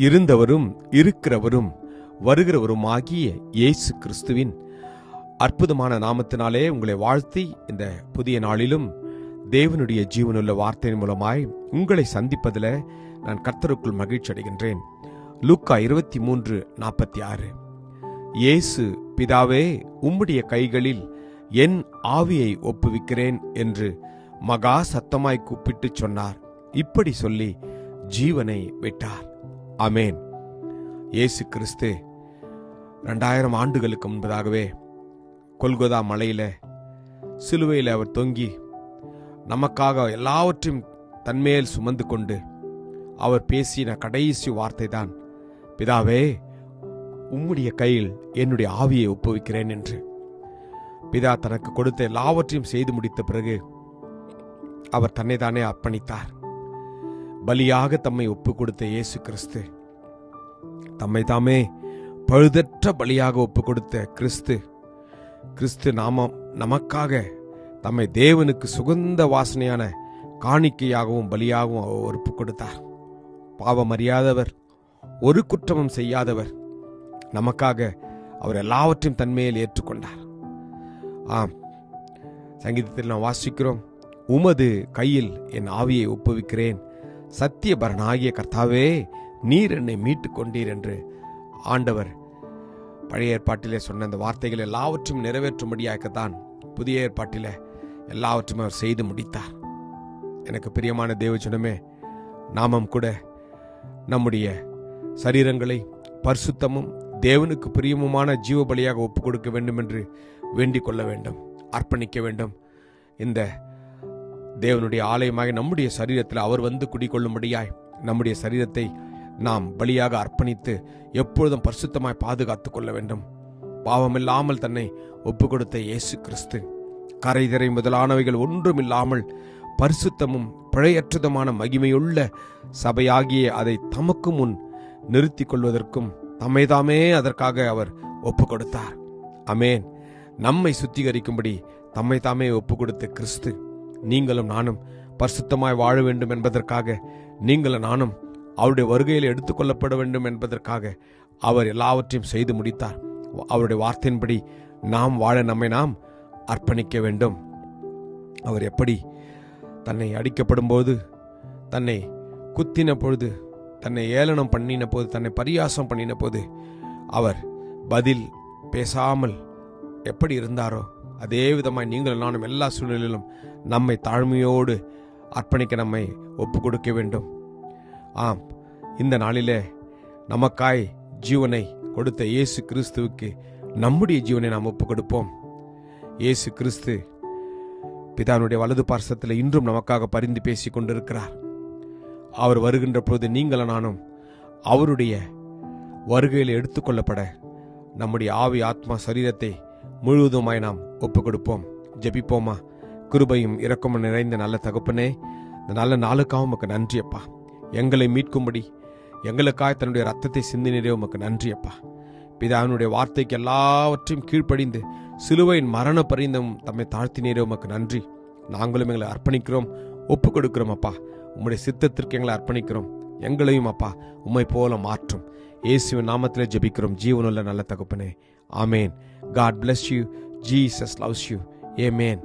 இருந்தவரும் இருக்கிறவரும் வருகிறவருமாகிய இயேசு கிறிஸ்துவின் அற்புதமான நாமத்தினாலே உங்களை வாழ்த்தி இந்த புதிய நாளிலும் தேவனுடைய ஜீவனுள்ள வார்த்தையின் மூலமாய் உங்களை சந்திப்பதில் நான் கர்த்தருக்குள் மகிழ்ச்சி அடைகின்றேன். லூக்கா 23:46. இயேசு, பிதாவே, உம்முடைய கைகளில் என் ஆவியை ஒப்புவிக்கிறேன் என்று மகா சத்தமாய் கூப்பிட்டு சொன்னார். இப்படி சொல்லி ஜீவனை விட்டார். ஆமேன். இயேசு கிறிஸ்து 2000 ஆண்டுகளுக்கு முன்பதாகவே கொல்கொதா மலையில சிலுவையில் அவர் தொங்கி நமக்காக எல்லாவற்றையும் தன்மேல் சுமந்து கொண்டு அவர் பேசின கடைசி வார்த்தை தான், பிதாவே, உம்முடைய கையில் என்னுடைய ஆவியை ஒப்புவிக்கிறேன் என்று. பிதா தனக்கு கொடுத்த எல்லாவற்றையும் செய்து முடித்த பிறகு அவர் தன்னை தானே அர்ப்பணித்தார். பலியாக தம்மை ஒப்பு கொடுத்த இயேசு கிறிஸ்து, தம்மை தாமே பழுதற்ற பலியாக ஒப்பு கொடுத்த கிறிஸ்து நாமம் நமக்காக தம்மை தேவனுக்கு சுகந்த வாசனையான காணிக்கையாகவும் பலியாகவும் அவர் ஒப்பு கொடுத்தார். பாவம் அறியாதவர், ஒரு குற்றமும் செய்யாதவர், நமக்காக அவர் எல்லாவற்றையும் தன்மையில் ஏற்றுக்கொண்டார். ஆம், சங்கீதத்தில் நாம் வாசிக்கிறோம், உமது கையில் என் ஆவியை ஒப்புவிக்கிறேன், சத்தியபரனாகிய கர்த்தாவே, நீர் என்னை மீட்டுக் கொண்டீர் என்று ஆண்டவர் பழைய ஏற்பாட்டிலே சொன்ன அந்த வார்த்தைகள் எல்லாவற்றையும் நிறைவேற்றும்படியாகத்தான் புதிய ஏற்பாட்டில எல்லாவற்றையும் அவர் செய்து முடித்தார். எனக்கு பிரியமான தேவஜனமே, நாமும் கூட நம்முடைய சரீரங்களை பரிசுத்தமும் தேவனுக்கு பிரியமுமான ஜீவ பலியாக ஒப்புக் கொடுக்க வேண்டும் என்று வேண்டிக் கொள்ள வேண்டும், அர்ப்பணிக்க வேண்டும். இந்த தேவனுடைய ஆலயமாக நம்முடைய சரீரத்தில் அவர் வந்து குடிக்கொள்ளும்படியாய் நம்முடைய சரீரத்தை நாம் பலியாக அர்ப்பணித்து எப்பொழுதும் பரிசுத்தமாய் பாதுகாத்துக் கொள்ள வேண்டும். பாவமில்லாமல் தன்னை ஒப்புக் கொடுத்த இயேசு கிறிஸ்து கரைதிரை முதலானவைகள் ஒன்றுமில்லாமல் பரிசுத்தமும் பிழையற்றதுமான மகிமையுள்ள சபையாகிய அதை தமக்கு முன் நிறுத்தி கொள்வதற்கும் தம்மைதாமே அதற்காக அவர் ஒப்புக் கொடுத்தார். அமேன். நம்மை சுத்திகரிக்கும்படி தம்மை தாமே ஒப்புக் கொடுத்த கிறிஸ்து, நீங்களும் நானும் பரிசுத்தமாய் வாழ வேண்டும் என்பதற்காக, நீங்களும் நானும் அவருடைய வருகையில் எடுத்துக்கொள்ளப்பட வேண்டும் என்பதற்காக அவர் எல்லாவற்றையும் செய்து முடித்தார். அவருடைய வார்த்தையின்படி நாம் வாழ நம்மை நாம் அர்ப்பணிக்க வேண்டும். அவர் எப்படி தன்னை அடிக்கப்படும் போது, தன்னை குத்தின பொழுது, தன்னை ஏளனம் பண்ணின போது, தன்னை பரியாசம் பண்ணின போது அவர் பதில் பேசாமல் எப்படி இருந்தாரோ, அதே விதமாய் நீங்கள் நானும் எல்லா சூழ்நிலையிலும் நம்மை தாழ்மையோடு அர்ப்பணிக்க நம்மை ஒப்பு கொடுக்க வேண்டும். ஆம், இந்த நாளிலே நமக்காய் ஜீவனை கொடுத்த இயேசு கிறிஸ்துவுக்கு நம்முடைய ஜீவனை நாம் ஒப்பு கொடுப்போம். இயேசு கிறிஸ்து பிதானுடைய வலது பார்சத்தில் இன்றும் நமக்காக பரிந்து பேசிக் கொண்டிருக்கிறார். அவர் வருகின்ற பொழுது நீங்களும் நானும் அவருடைய வருகையில் எடுத்துக்கொள்ளப்பட நம்முடைய ஆவி, ஆத்மா, சரீரத்தை முழுவதுமாய் நாம் ஒப்பு கொடுப்போம். ஜெபிப்போமா? கிருபையும் இரக்கமும் நிறைந்த நல்ல தகப்பனே, இந்த நல்ல நாளுக்காக உமக்கு நன்றியப்பா. எங்களை மீட்கும்படி எங்களுக்காக தன்னுடைய ரத்தத்தை சிந்தினரே உமக்கு நன்றியப்பா. பிதாவினுடைய வார்த்தைக்கு எல்லாவற்றையும் கீழ்ப்படிந்து சிலுவையின் மரண பரிந்தும் தம்மை தாழ்த்தினரே உமக்கு நன்றி. நாங்களும் எங்களை அர்ப்பணிக்கிறோம், ஒப்பு கொடுக்கிறோம் அப்பா. உம்முடைய சித்தத்திற்கு எங்களை அர்ப்பணிக்கிறோம். எங்களையும் அப்பா உம்மை போல மாற்றும். இயேசுவின் நாமத்தில் ஜெபிக்கிறோம் ஜீவனுள்ள நல்ல தகப்பனே. ஆமேன். God bless you. Jesus loves you. Amen.